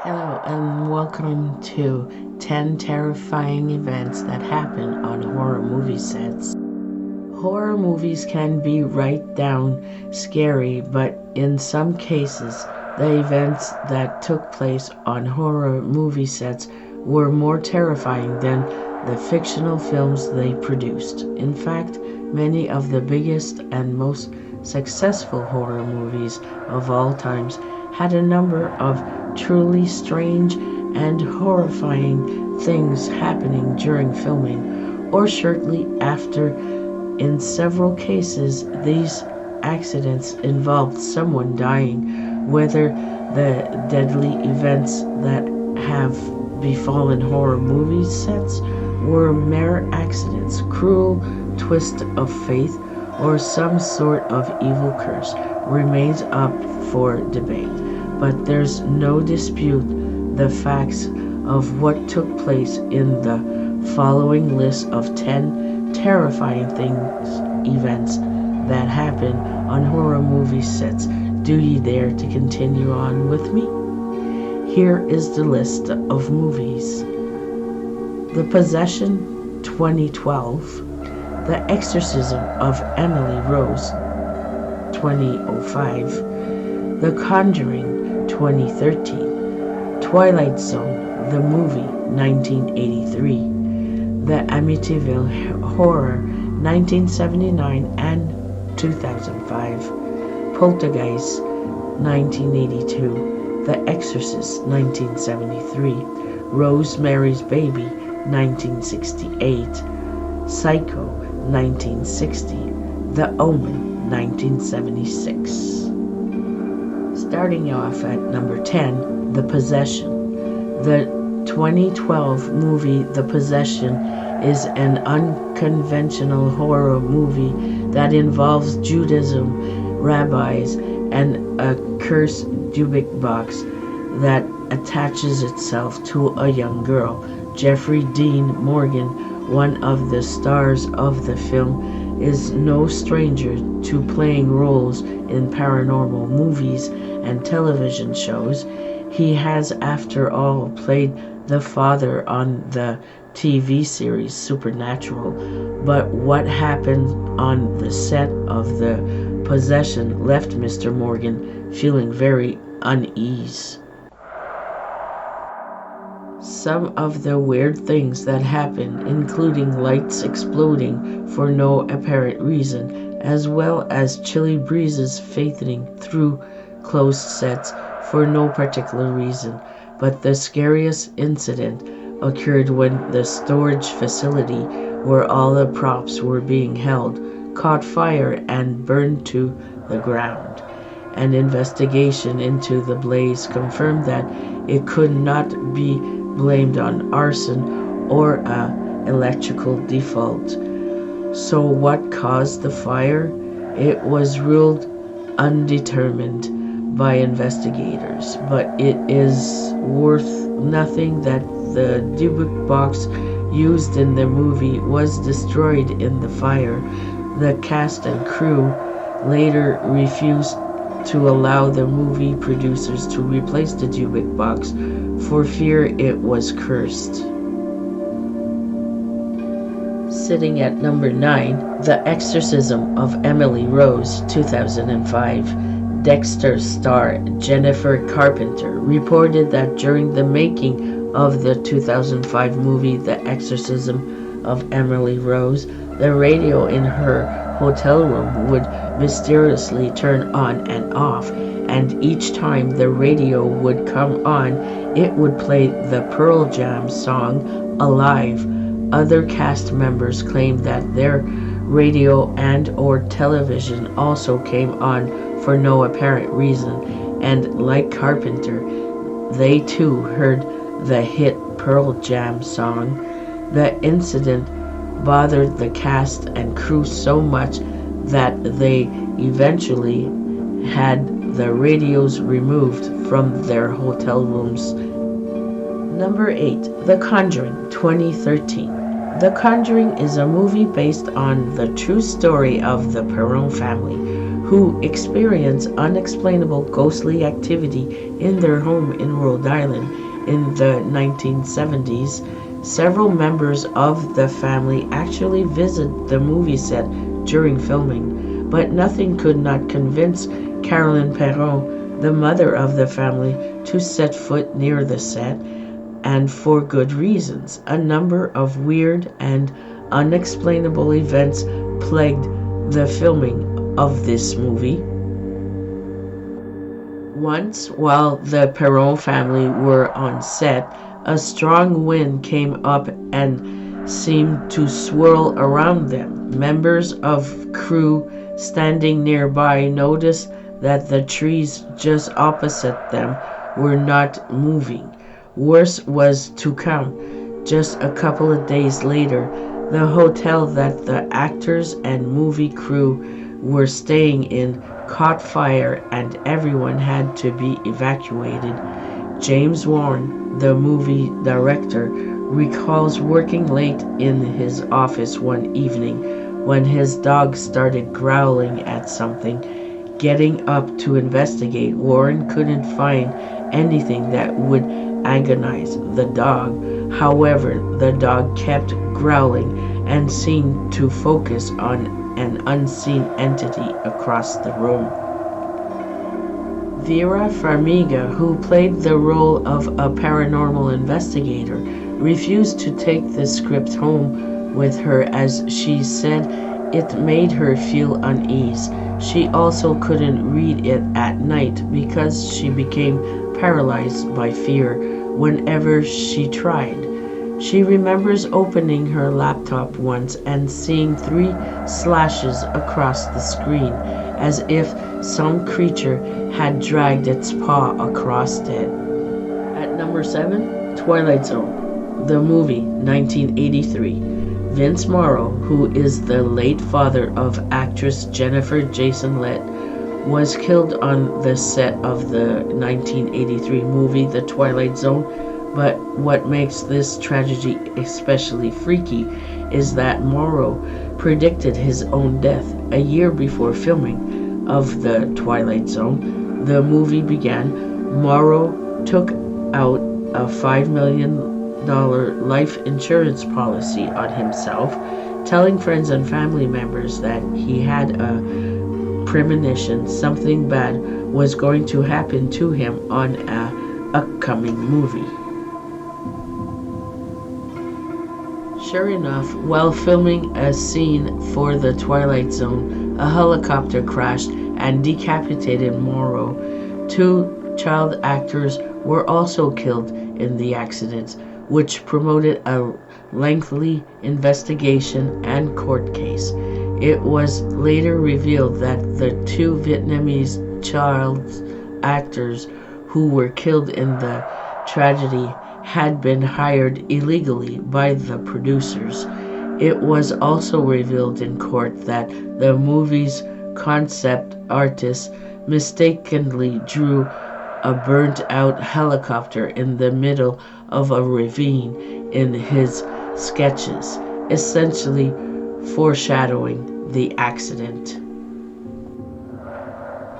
Hello and welcome to 10 terrifying events that happen on horror movie sets. Horror movies can be right down scary, but in some cases, the events that took place on horror movie sets were more terrifying than the fictional films they produced. In fact, many of the biggest and most successful horror movies of all times had a number of truly strange and horrifying things happening during filming or shortly after. In several cases, these accidents involved someone dying, whether the deadly events that have befallen horror movie sets were mere accidents, cruel twist of fate, or some sort of evil curse remains up for debate. But there's no dispute the facts of what took place in the following list of 10 terrifying events that happen on horror movie sets. Do ye dare to continue on with me? Here is the list of movies: The Possession, 2012. The Exorcism of Emily Rose, 2005. The Conjuring, 2013. Twilight Zone, the movie, 1983. The Amityville Horror, 1979 and 2005. Poltergeist, 1982. The Exorcist, 1973. Rosemary's Baby, 1968. Psycho, 1960. The Omen, 1976. Starting off at number 10, The Possession. The 2012 movie The Possession is an unconventional horror movie that involves Judaism, rabbis, and a cursed Dubik box that attaches itself to a young girl. Jeffrey Dean Morgan, one of the stars of the film, is no stranger to playing roles in paranormal movies and television shows. He has, after all, played the father on the TV series Supernatural. But what happened on the set of The Possession left Mr. Morgan feeling very uneasy. Some of the weird things that happened, including lights exploding for no apparent reason, as well as chilly breezes fading through closed sets for no particular reason. But the scariest incident occurred when the storage facility where all the props were being held caught fire and burned to the ground. An investigation into the blaze confirmed that it could not be blamed on arson or a electrical default. So what caused the fire? It was ruled undetermined by investigators, but it is worth nothing that the Dubik box used in the movie was destroyed in the fire. The cast and crew later refused to allow the movie producers to replace the Dubik box for fear it was cursed. Sitting at number 9, The Exorcism of Emily Rose, 2005. Dexter star Jennifer Carpenter reported that during the making of the 2005 movie The Exorcism of Emily Rose, the radio in her hotel room would mysteriously turn on and off, and each time the radio would come on, it would play the Pearl Jam song Alive. Other cast members claimed that their radio and or television also came on for no apparent reason, and like Carpenter, they too heard the hit Pearl Jam song. The incident bothered the cast and crew so much that they eventually had the radios removed from their hotel rooms. Number 8, The Conjuring, 2013. The Conjuring is a movie based on the true story of the Perron family, who experience unexplainable ghostly activity in their home in Rhode Island in the 1970s. Several members of the family actually visit the movie set during filming, but nothing could not convince Carolyn Perron, the mother of the family, to set foot near the set, and for good reasons. A number of weird and unexplainable events plagued the filming of this movie. Once, while the Perron family were on set, a strong wind came up and seemed to swirl around them. Members of crew standing nearby noticed that the trees just opposite them were not moving. Worse was to come. Just a couple of days later, the hotel that the actors and movie crew were staying in caught fire and everyone had to be evacuated. James Warren, the movie director, recalls working late in his office one evening when his dog started growling at something. Getting up to investigate, Warren couldn't find anything that would agonize the dog. However, the dog kept growling and seemed to focus on an unseen entity across the room. Vera Farmiga, who played the role of a paranormal investigator, refused to take the script home with her as she said it made her feel unease. She also couldn't read it at night because she became paralyzed by fear whenever she tried. She remembers opening her laptop once and seeing 3 slashes across the screen, as if some creature had dragged its paw across it. At number 7, Twilight Zone, the movie, 1983. Vince Morrow, who is the late father of actress Jennifer Jason Leigh, was killed on the set of the 1983 movie The Twilight Zone. But what makes this tragedy especially freaky is that Morrow predicted his own death a year before filming of The Twilight Zone. The movie began. Morrow took out a $5 million life insurance policy on himself, telling friends and family members that he had a premonition something bad was going to happen to him on an upcoming movie. Sure enough, while filming a scene for The Twilight Zone, a helicopter crashed and decapitated Morrow. 2 child actors were also killed in the accident, which promoted a lengthy investigation and court case. It was later revealed that the 2 Vietnamese child actors who were killed in the tragedy had been hired illegally by the producers. It was also revealed in court that the movie's concept artist mistakenly drew a burnt-out helicopter in the middle of a ravine in his sketches, essentially foreshadowing the accident.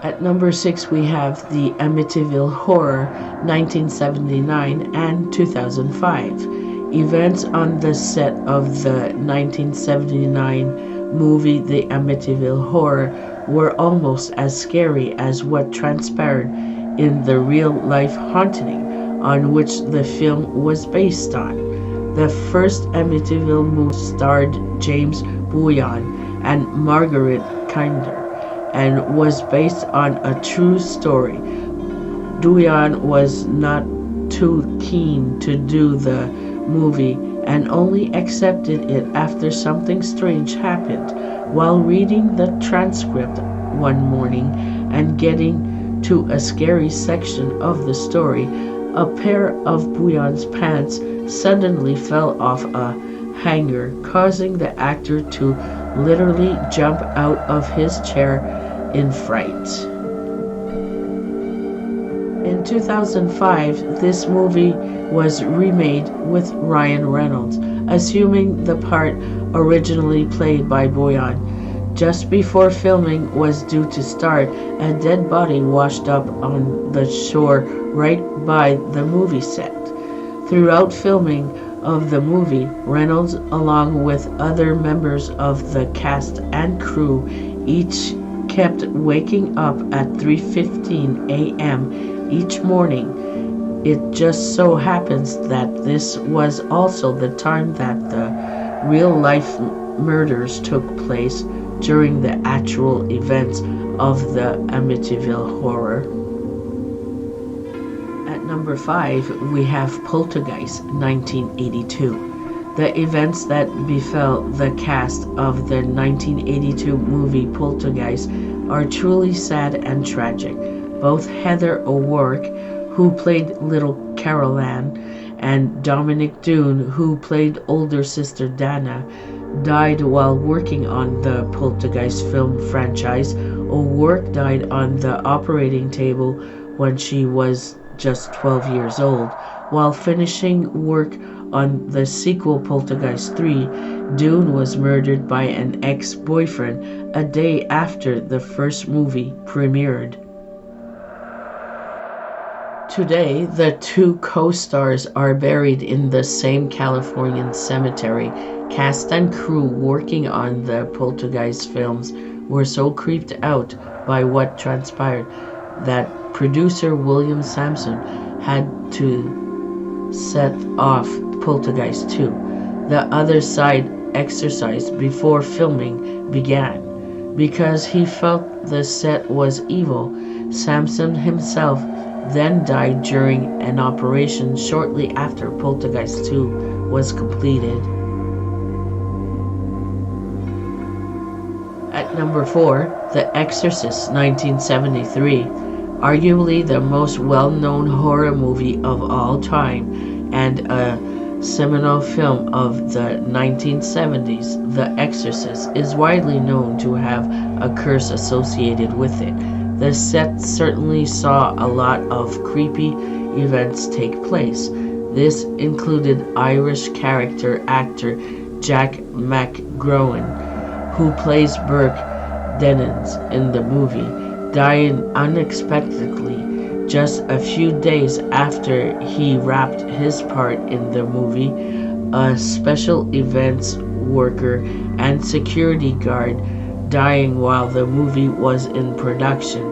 At number 6, we have the Amityville Horror, 1979 and 2005. Events on the set of the 1979 movie The Amityville Horror were almost as scary as what transpired in the real-life haunting on which the film was based on. The first Amityville movie starred James Bouillon and Margaret Kinder, and was based on a true story. Bouillon was not too keen to do the movie and only accepted it after something strange happened. While reading the transcript one morning and getting to a scary section of the story, a pair of Bouillon's pants suddenly fell off a hanger, causing the actor to literally jump out of his chair in fright. In 2005, this movie was remade with Ryan Reynolds, assuming the part originally played by Bouillon. Just before filming was due to start, a dead body washed up on the shore right by the movie set. Throughout filming of the movie, Reynolds, along with other members of the cast and crew, each kept waking up at 3:15 a.m. each morning. It just so happens that this was also the time that the real-life murders took place during the actual events of the Amityville Horror. At number 5, we have Poltergeist, 1982. The events that befell the cast of the 1982 movie Poltergeist are truly sad and tragic. Both Heather O'Rourke, who played Little Carol Ann, and Dominic Dune, who played older sister Dana, died while working on the Poltergeist film franchise. O'Rourke died on the operating table when she was just 12 years old. While finishing work on the sequel Poltergeist 3, Dune was murdered by an ex-boyfriend a day after the first movie premiered. Today, the two co-stars are buried in the same Californian cemetery. Cast and crew working on the Poltergeist films were so creeped out by what transpired that producer William Sampson had to set off Poltergeist 2. The other side exercised before filming began. Because he felt the set was evil, Sampson himself then died during an operation shortly after Poltergeist 2 was completed. At number 4, The Exorcist, 1973, arguably the most well-known horror movie of all time and a seminal film of the 1970s. The Exorcist is widely known to have a curse associated with it. The set certainly saw a lot of creepy events take place. This included Irish character actor Jack McGowan, who plays Burke Dennings in the movie, dying unexpectedly just a few days after he wrapped his part in the movie. A special events worker and security guard dying while the movie was in production,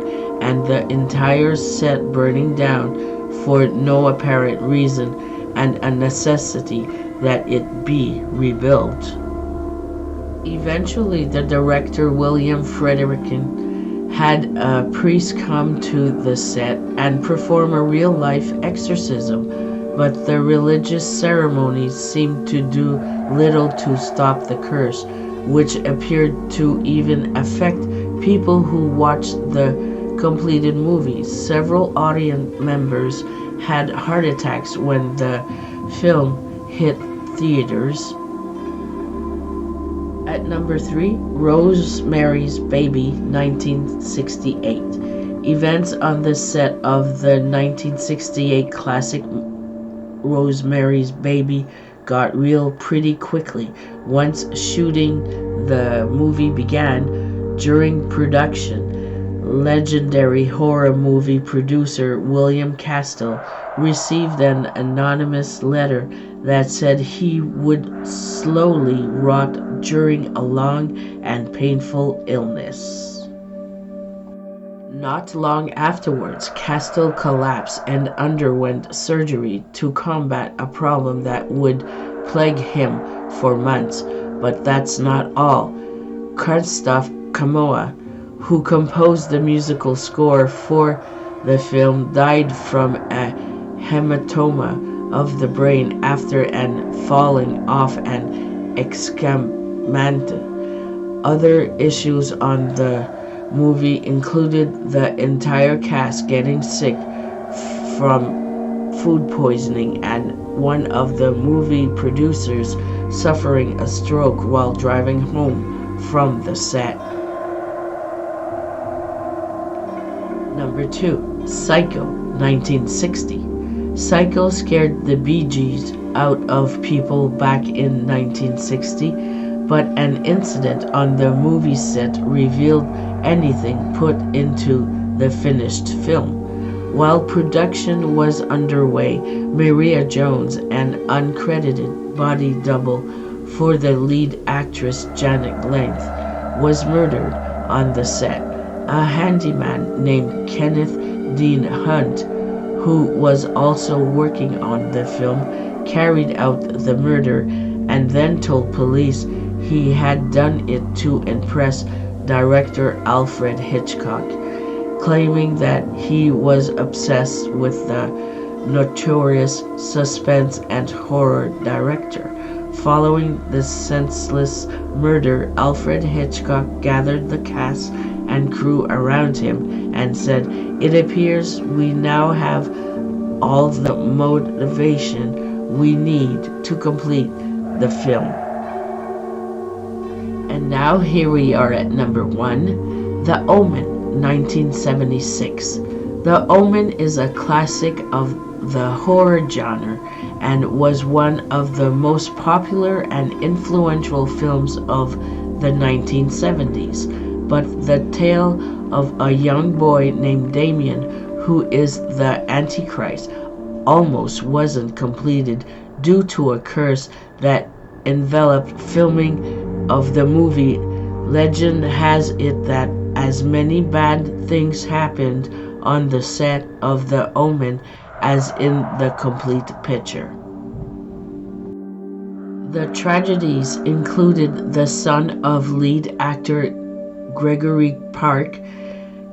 and the entire set burning down for no apparent reason and a necessity that it be rebuilt. Eventually, the director William Friedkin had a priest come to the set and perform a real-life exorcism, but the religious ceremonies seemed to do little to stop the curse, which appeared to even affect people who watched the completed movies. Several audience members had heart attacks when the film hit theaters. At number 3, Rosemary's Baby, 1968. Events on the set of the 1968 classic Rosemary's Baby got real pretty quickly. Once shooting the movie began, during production, legendary horror movie producer William Castle received an anonymous letter that said he would slowly rot during a long and painful illness. Not long afterwards, Castle collapsed and underwent surgery to combat a problem that would plague him for months. But that's not all. Krzysztof Kamoa, who composed the musical score for the film, died from a hematoma of the brain after an falling off an escarpment. Other issues on the movie included the entire cast getting sick from food poisoning and one of the movie producers suffering a stroke while driving home from the set. Number 2, Psycho, 1960. Psycho scared the Bee Gees out of people back in 1960. but an incident on the movie set revealed anything put into the finished film. While production was underway, Maria Jones, an uncredited body double for the lead actress Janet Length, was murdered on the set. A handyman named Kenneth Dean Hunt, who was also working on the film, carried out the murder and then told police he had done it to impress director Alfred Hitchcock, claiming that he was obsessed with the notorious suspense and horror director. Following the senseless murder, Alfred Hitchcock gathered the cast and crew around him and said, "It appears we now have all the motivation we need to complete the film." And now here we are at number 1, The Omen, 1976. The Omen is a classic of the horror genre and was one of the most popular and influential films of the 1970s. But the tale of a young boy named Damien, who is the Antichrist, almost wasn't completed due to a curse that enveloped filming of the movie. Legend has it that as many bad things happened on the set of The Omen as in the complete picture. The tragedies included the son of lead actor Gregory Park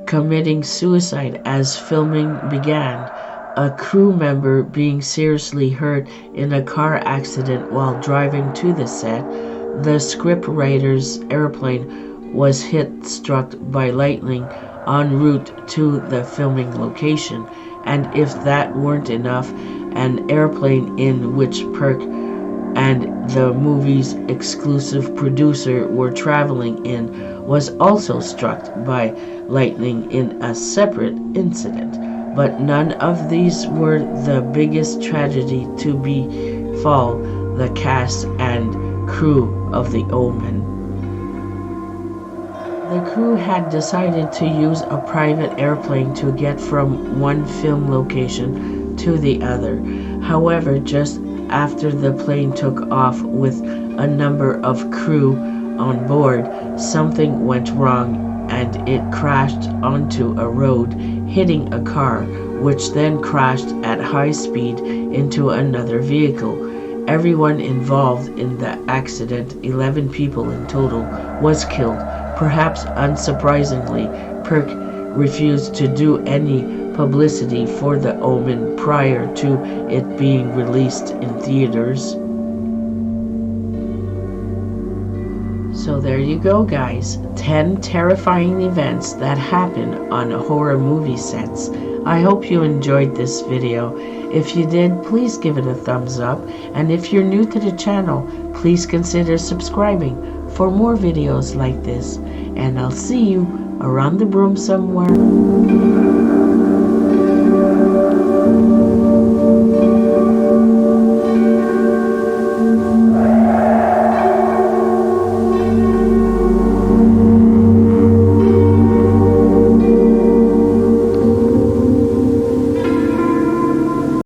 committing suicide as filming began, a crew member being seriously hurt in a car accident while driving to the set, the scriptwriter's airplane was struck by lightning en route to the filming location, and if that weren't enough, an airplane in which Perk and the movie's exclusive producer were traveling in was also struck by lightning in a separate incident. But none of these were the biggest tragedy to befall the cast and crew of The Omen. The crew had decided to use a private airplane to get from one film location to the other. However, just after the plane took off with a number of crew on board, something went wrong and it crashed onto a road, hitting a car, which then crashed at high speed into another vehicle. Everyone involved in the accident, 11 people in total, was killed. Perhaps unsurprisingly, Perk refused to do any publicity for The Omen prior to it being released in theaters. So there you go, guys. 10 terrifying events that happen on horror movie sets. I hope you enjoyed this video. If you did, please give it a thumbs up. And if you're new to the channel, please consider subscribing for more videos like this. And I'll see you around the broom somewhere.